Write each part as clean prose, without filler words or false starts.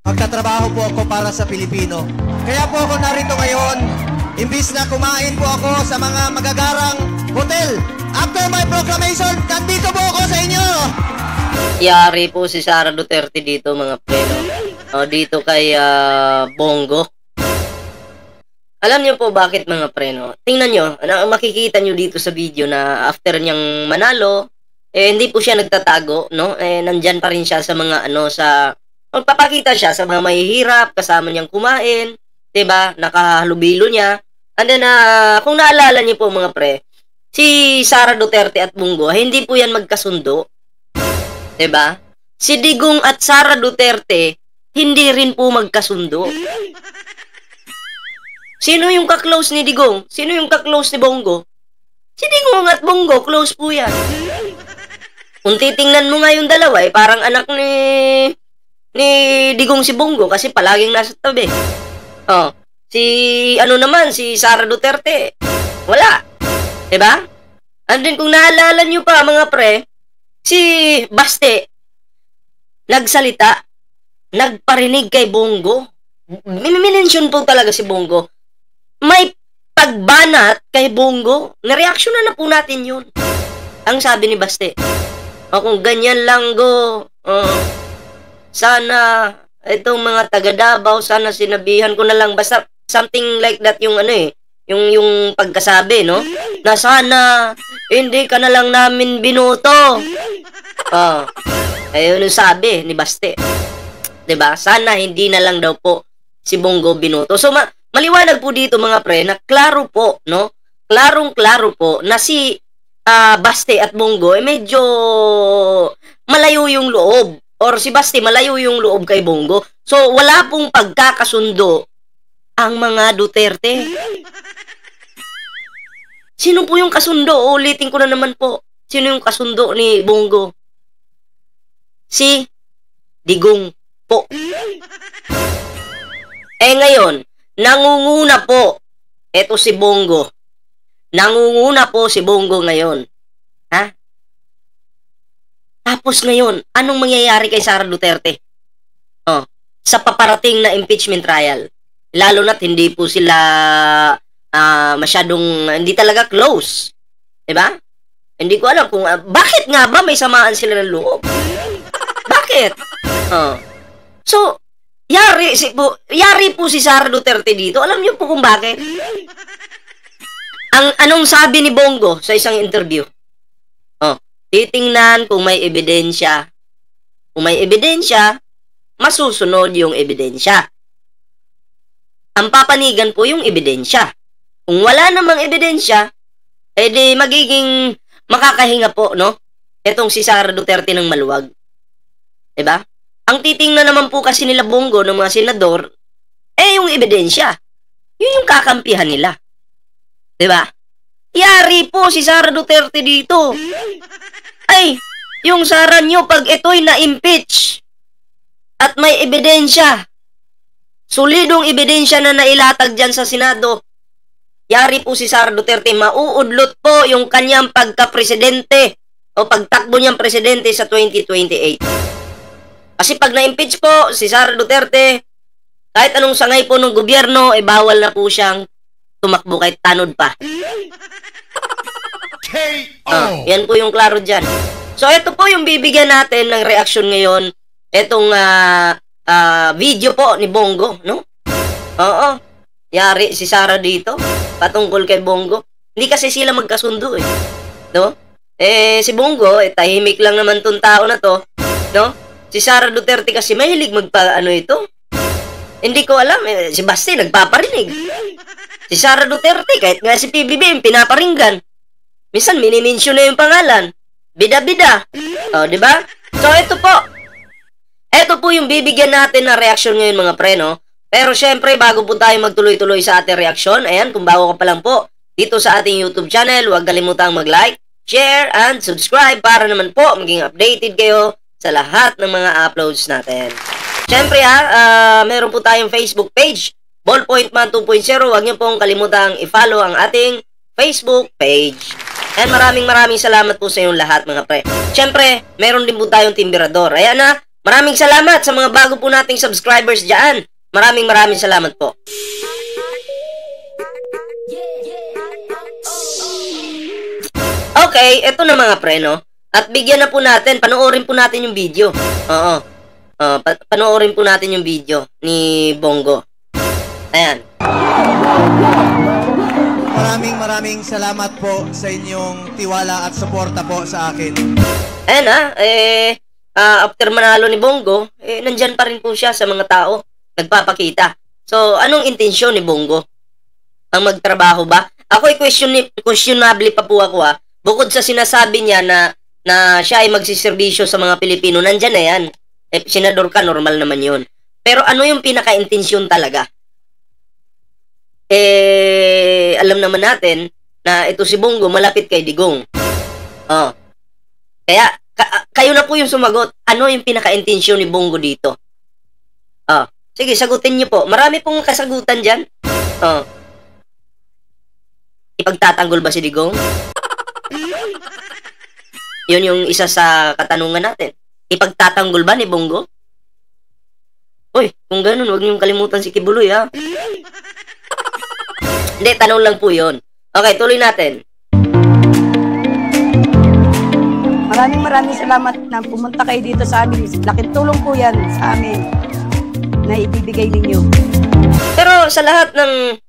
Magtatrabaho po ako para sa Pilipino. Kaya po ako narito ngayon, imbis na kumain po ako sa mga magagarang hotel. After my proclamation, nandito po ako sa inyo! Yari po si Sara Duterte dito, mga preno. Dito kay Bongo. Alam niyo po bakit, mga preno? Tingnan nyo, makikita nyo dito sa video na after niyang manalo, hindi po siya nagtatago, no? Nandyan pa rin siya sa mga magpapakita siya sa mga mahihirap, kasama niyang kumain, 'di ba? Nakahalubilo niya. And then kung naalala niyo po, mga pre, si Sara Duterte at Bongo, hindi po 'yan magkasundo. 'Di ba? Si Digong at Sara Duterte hindi rin po magkasundo. Sino yung ka-close ni Digong? Sino yung ka-close ni Bongo? Si Digong at Bongo, close po 'yan. Kung titingnan mo nga yung dalawa, parang anak ni Digong si Bongo kasi palaging nasa tabi. Si Sara Duterte, wala. Diba? And then kung naalala nyo pa, mga pre, si Baste, nagsalita, nagparinig kay Bongo. Minention po talaga si Bongo. May pagbanat kay Bongo. Nareaksyonan na po natin yun. Ang sabi ni Baste, kung ganyan lang go, sana itong mga taga Davao, sana sinabihan ko na lang, basta something like that yung yung pagkasabi, no? Na sana hindi ka na lang namin binoto. Ayun yung sabi ni Baste. 'Di ba? Sana hindi na lang daw po si Bongo binoto. So maliwanag po dito, mga pre, na klaro po, no? Klarong-klaro po na si Baste at Bongo medyo malayo yung loob. Or si Baste, malayo yung loob kay Bongo. So, wala pong pagkakasundo ang mga Duterte. Sino po yung kasundo? Ulitin ko na naman po. Sino yung kasundo ni Bongo? Si Digong po. Ngayon, nangunguna po. Eto si Bongo. Nangunguna po si Bongo ngayon. Ha? Tapos ngayon, anong mangyayari kay Sara Duterte? Sa paparating na impeachment trial. Lalo na't hindi po sila masyadong, hindi talaga close. Diba? Hindi ko alam kung, bakit nga ba may samaan sila ng loob? Bakit? So, yari po si Sara Duterte dito. Alam niyo po kung bakit? Anong sabi ni Bongo sa isang interview? Titingnan kung may ebidensya. Kung may ebidensya, masusunod yung ebidensya. Ang papanigan po yung ebidensya. Kung wala namang ebidensya, edi magiging makakahinga po, no? Etong si Sara Duterte ng maluwag. Diba? Ang titingnan naman po kasi nila Bongo ng mga senador, yung ebidensya. Yun yung kakampihan nila. Diba? Yari po si Sara Duterte dito. Yung Sara nyo, pag ito'y na-impeach at may ebidensya, solidong ebidensya na nailatag dyan sa Senado, yari po si Sara Duterte, mauudlot po yung kanyang pagka-presidente o pagtakbo niyang presidente sa 2028. Kasi pag na-impeach po si Sara Duterte, kahit anong sangay po ng gobyerno, bawal na po siyang tumakbo kahit tanod pa. Yan po yung klaro dyan. So, ito po yung bibigyan natin ng reaksyon ngayon. Itong video po ni Bongo, no? Yari si Sara dito, patungkol kay Bongo. Hindi kasi sila magkasundo, no? Si Bongo, tahimik lang naman tong tao na to, no? Si Sara Duterte kasi mahilig ito. Hindi ko alam, si Basti nagpaparinig. Si Sara Duterte, kahit nga si PBBM, pinaparinggan. Minsan, minimension na yung pangalan. Bida-bida. Di ba? So, ito po. Ito po yung bibigyan natin na reaksyon ngayon, mga pre, no? Pero, syempre, bago po tayo magtuloy-tuloy sa ating reaksyon, ayan, kung bago ka pa lang po, dito sa ating YouTube channel, huwag kalimutang mag-like, share, and subscribe para naman po maging updated kayo sa lahat ng mga uploads natin. Syempre, meron po tayong Facebook page, Ballpoint Man 2.0. Huwag niyo pong kalimutang i-follow ang ating Facebook page. And maraming salamat po sa inyong lahat, mga pre. Siyempre, meron din po tayong Timberador. Ayan na, Maraming salamat sa mga bago po nating subscribers dyan. Maraming salamat po. Okay, eto na mga pre, no? At bigyan na po natin, panoorin po natin yung video. Oo. Panoorin po natin yung video ni Bongo. Ayan. Maraming salamat po sa inyong tiwala at suporta po sa akin. Ayan after manalo ni Bongo, nandyan pa rin po siya sa mga tao. Nagpapakita. So, anong intensyon ni Bongo? Ang magtrabaho ba? Ako'y questionable pa po ako Bukod sa sinasabi niya na siya ay magsiservisyo sa mga Pilipino, nandyan na yan. Senador ka, normal naman yun. Pero ano yung pinaka-intensyon talaga? Alam naman natin na ito si Bongo malapit kay Digong. Kaya, kayo na po yung sumagot. Ano yung pinaka-intensyon ni Bongo dito? Sige, sagutin niyo po. Marami pong kasagutan dyan. Ipagtatanggol ba si Digong? Yun yung isa sa katanungan natin. Ipagtatanggol ba ni Bongo? Uy, kung ganun, huwag niyong kalimutan si Kibuloy, Hindi, tanong lang po yun. Okay, tuloy natin. Maraming salamat na pumunta kayo dito sa amin. Laking tulong po yan sa amin na ibibigay ninyo. Pero sa lahat ng,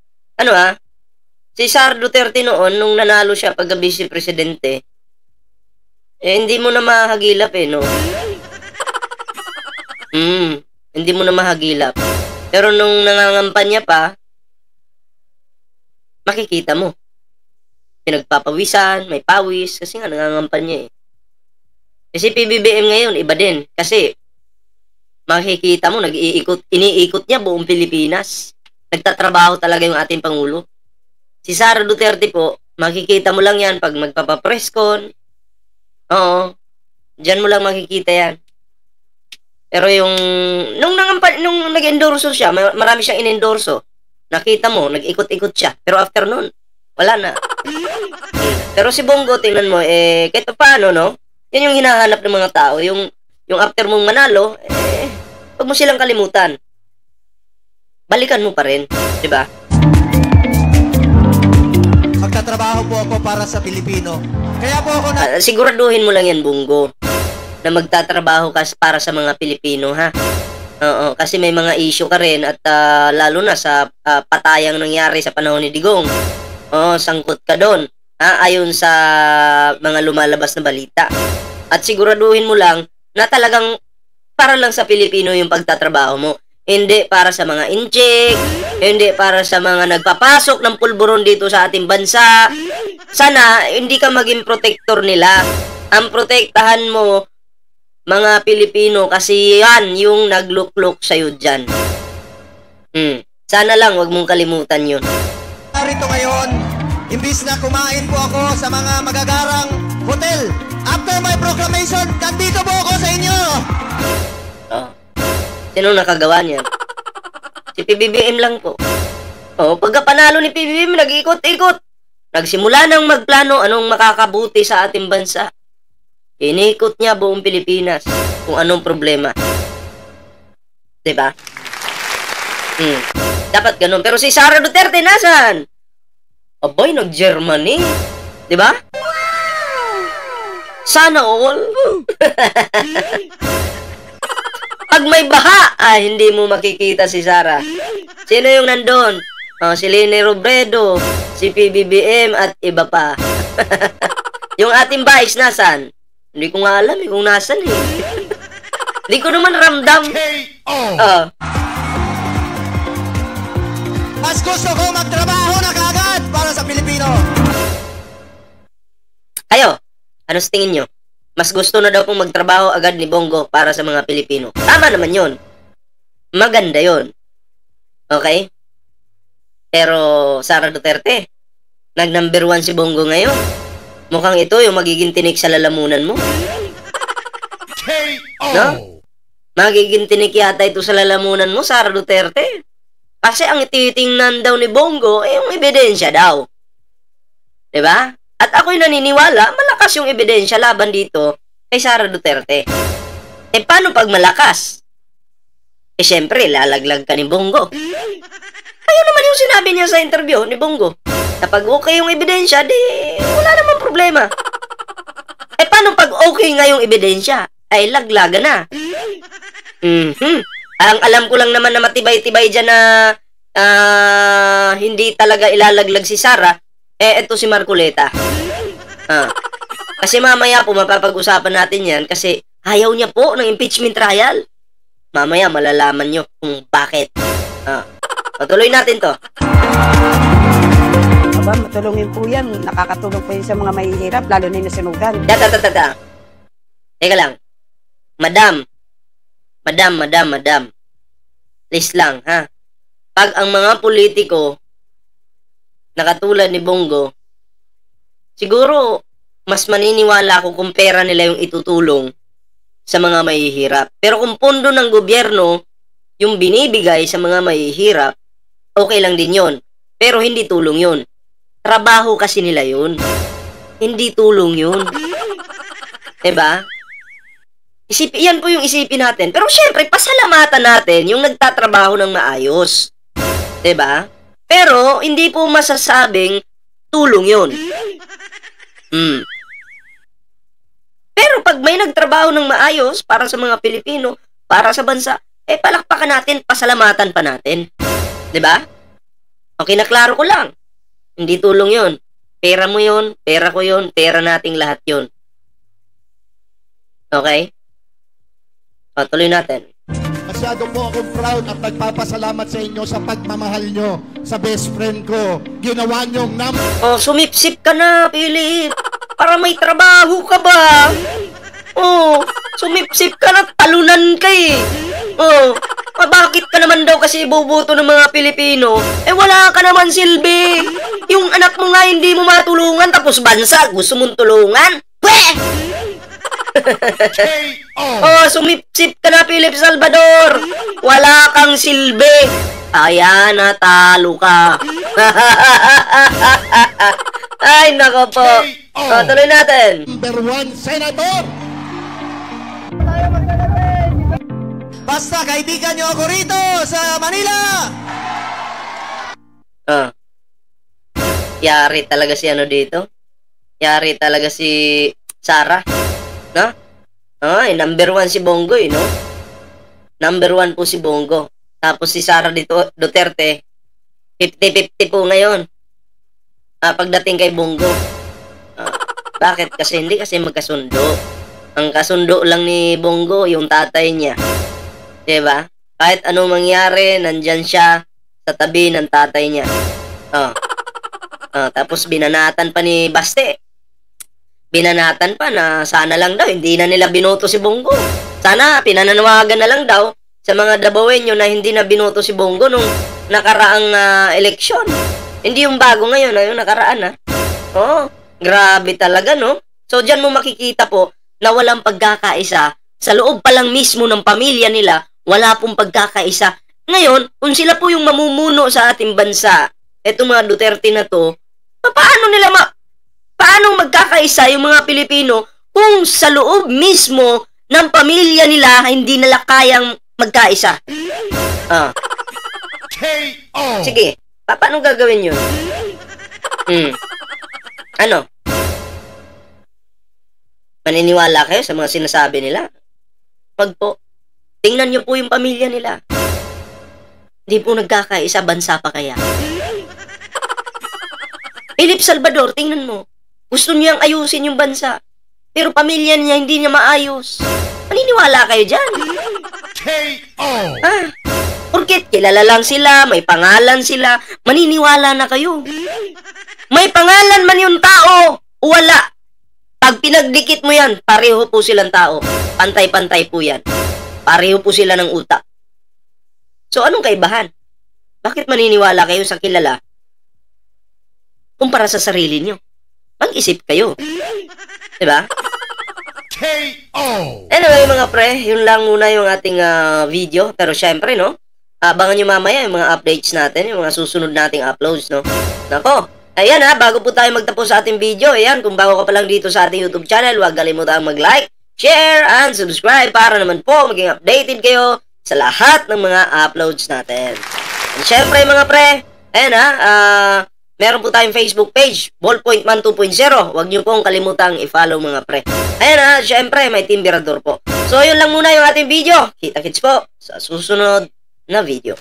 si Sara Duterte noon, nung nanalo siya pagka vice presidente, hindi mo na mahagilap no? Hindi mo na mahagilap. Pero nung nangangampanya pa, makikita mo. Pinagpapawisan, may pawis, kasi nga nangangampanya Kasi PBBM ngayon, iba din. Kasi, makikita mo, iniikot niya buong Pilipinas. Nagtatrabaho talaga yung ating Pangulo. Si Sara Duterte po, makikita mo lang yan pag magpapapresscon. Oo. Diyan mo lang makikita yan. Pero yung, nung nag-endorso siya, marami siyang in-endorso. Nakita mo, nag-ikot-ikot siya. Pero after nun, wala na. Pero si Bongo, tingnan mo, kahit paano, no? Yan yung hinahanap ng mga tao. Yung after mong manalo, huwag mo silang kalimutan. Balikan mo pa rin. Diba? Magtatrabaho po ako para sa Pilipino. Kaya po ako siguraduhin mo lang yan, Bongo, na magtatrabaho ka para sa mga Pilipino, ha? Oo, kasi may mga issue ka rin at lalo na sa patayang nangyari sa panahon ni Digong. Oo, sangkot ka doon. Ayon sa mga lumalabas na balita. At siguraduhin mo lang na talagang para lang sa Pilipino yung pagtatrabaho mo. Hindi para sa mga incheck, hindi para sa mga nagpapasok ng pulburon dito sa ating bansa. Sana hindi ka maging protector nila. Ang protektahan mo, mga Pilipino, kasi yan yung nagluklok sa'yo dyan. Sana lang wag mong kalimutan yun. Narito ngayon, imbis na kumain po ako sa mga magagarang hotel. After my proclamation, nandito po ako sa inyo. Sino nakagawa niyan? Si PBBM lang po. Pagka panalo ni PBBM, nag-ikot-ikot. Nagsimula nang magplano anong makakabuti sa ating bansa. Inikot niya buong Pilipinas kung anong problema. Diba? Dapat ganun. Pero si Sara Duterte, nasan? Abay, nag-Germany. Diba? Sana all. Pag may baha, hindi mo makikita si Sara. Sino yung nandun? Si Leni Robredo, si PBBM, at iba pa. Yung ating vice, nasan? Hindi ko nga alam kung nasan Hindi ko naman ramdam. Mas gusto ko magtrabaho na kagad para sa Pilipino. Kayo, ano sa tingin nyo? Mas gusto na daw pong magtrabaho agad ni Bongo para sa mga Pilipino. Tama naman yon. Maganda yon. Okay? Pero Sara Duterte, nag-number 1 si Bongo ngayon. Mukhang ito yung magiging tinik sa lalamunan mo. No? Magiging tinik yata ito sa lalamunan mo, Sara Duterte. Kasi ang ititingnan daw ni Bongo ay yung ebidensya daw. Diba? At ako'y naniniwala, malakas yung ebidensya laban dito kay Sara Duterte. Eh, paano pag malakas? Eh, syempre, lalaglag ka ni Bongo. Ayun naman yung sinabi niya sa interview ni Bongo. Kapag okay yung ebidensya, di wala namang problema. Eh, paano pag okay nga yung ebidensya? Ay, laglaga na. Ang alam ko lang naman na matibay-tibay dyan na hindi talaga ilalaglag si Sara, eh, eto si Marcoleta. Kasi mamaya po, mapapag-usapan natin yan kasi ayaw niya po ng impeachment trial. Mamaya, malalaman nyo kung bakit. Patuloy natin to. Aba, matulungin po yan. Nakakatulong po yun sa mga mahihirap, lalo na yung nasunugan. Teka lang. Madam. Please lang, ha? Pag ang mga politiko na katulad ni Bongo, siguro, mas maniniwala ako kung pera nila yung itutulong sa mga mahihirap. Pero kung pondo ng gobyerno yung binibigay sa mga mahihirap, okay lang din yun. Pero hindi tulong yun. Trabaho kasi nila yun. Hindi tulong yun. Diba? Yan po yung isipin natin. Pero syempre, pasalamatan natin yung nagtatrabaho ng maayos. Diba? Pero, hindi po masasabing tulong yun. Pero pag may nagtrabaho ng maayos para sa mga Pilipino, para sa bansa, eh palakpakan natin, pasalamatan pa natin. 'Di ba? Okay, na klaro ko lang. Hindi tulong 'yon. Pera mo 'yon, pera ko 'yon, pera nating lahat 'yon. Okay? Tuloy natin. Masyado po akong proud at nagpapasalamat sa inyo sa pagmamahal nyo sa best friend ko. Ginawa nyong Sumipsip ka na, Philip. Para may trabaho ka ba? Sumipsip ka na, talunan ka eh. Bakit ka naman daw kasi ibubuto ng mga Pilipino? Eh wala ka naman silbi. Yung anak mo nga hindi mo matulungan, tapos bansa, gusto mong tulungan? Weh! Sumipsip ka na, Philip Salvador. Wala kang silbi. Ayan, natalo ka. Ay, nako po. Tuloy natin. Number 1 Senator. Basta kaibigan nyo ako rito sa Manila. Yari talaga si ano dito. Yari talaga si Sara. No? Number 1 si Bongo, no? Number 1 po si Bongo. Tapos si Sara Duterte, 50-50 po ngayon. Pagdating kay Bongo. Bakit? Hindi kasi magkasundo. Ang kasundo lang ni Bongo, yung tatay niya. Diba? Kahit anong mangyari, nandyan siya sa tabi ng tatay niya. Tapos binanatan pa ni Baste. Binanatan pa na sana lang daw, hindi na nila binoto si Bongo. Sana, pinananawagan na lang daw sa mga Dabawenyo na hindi na binoto si Bongo nung nakaraang eleksyon. Hindi yung bago ngayon, yung nakaraan, grabe talaga, no? So, dyan mo makikita po na walang pagkakaisa. Sa loob pa lang mismo ng pamilya nila, wala pong pagkakaisa. Ngayon, kung sila po yung mamumuno sa ating bansa, etong mga Duterte na to, paano magkakaisa yung mga Pilipino kung sa loob mismo ng pamilya nila hindi nila kayang magkaisa? Sige, paano gagawin yun? Ano? Maniniwala kayo sa mga sinasabi nila? Wag po. Tingnan nyo po yung pamilya nila. Hindi po nagkakaisa, bansa pa kaya. Philip Salvador, tingnan mo. Gusto niyang ayusin yung bansa. Pero pamilya niya hindi niya maayos. Maniniwala kayo dyan? Porket kilala lang sila, may pangalan sila, maniniwala na kayo. May pangalan man yung tao, wala. Pag pinagdikit mo yan, pareho po silang tao. Pantay-pantay po yan. Pareho po sila ng utak. So, anong kaibahan? Bakit maniniwala kayo sa kilala kumpara sa sarili nyo? Mag-isip kayo. Diba? Anyway, mga pre, yun lang muna yung ating video. Pero syempre, no? Abangan nyo mamaya yung mga updates natin, yung mga susunod nating uploads, no? Nako, ayan bago po tayo magtapos sa ating video, ayan, kung bago ka pa lang dito sa ating YouTube channel, huwag kalimutang mag-like, share, and subscribe para naman po maging updated kayo sa lahat ng mga uploads natin. And syempre mga pre, ayan meron po tayong Facebook page, Ballpoint Man 2.0. Huwag nyo pong kalimutang i-follow mga pre. Ayan syempre may Team Birador po. So yun lang muna yung ating video. Kita-kits po sa susunod na video.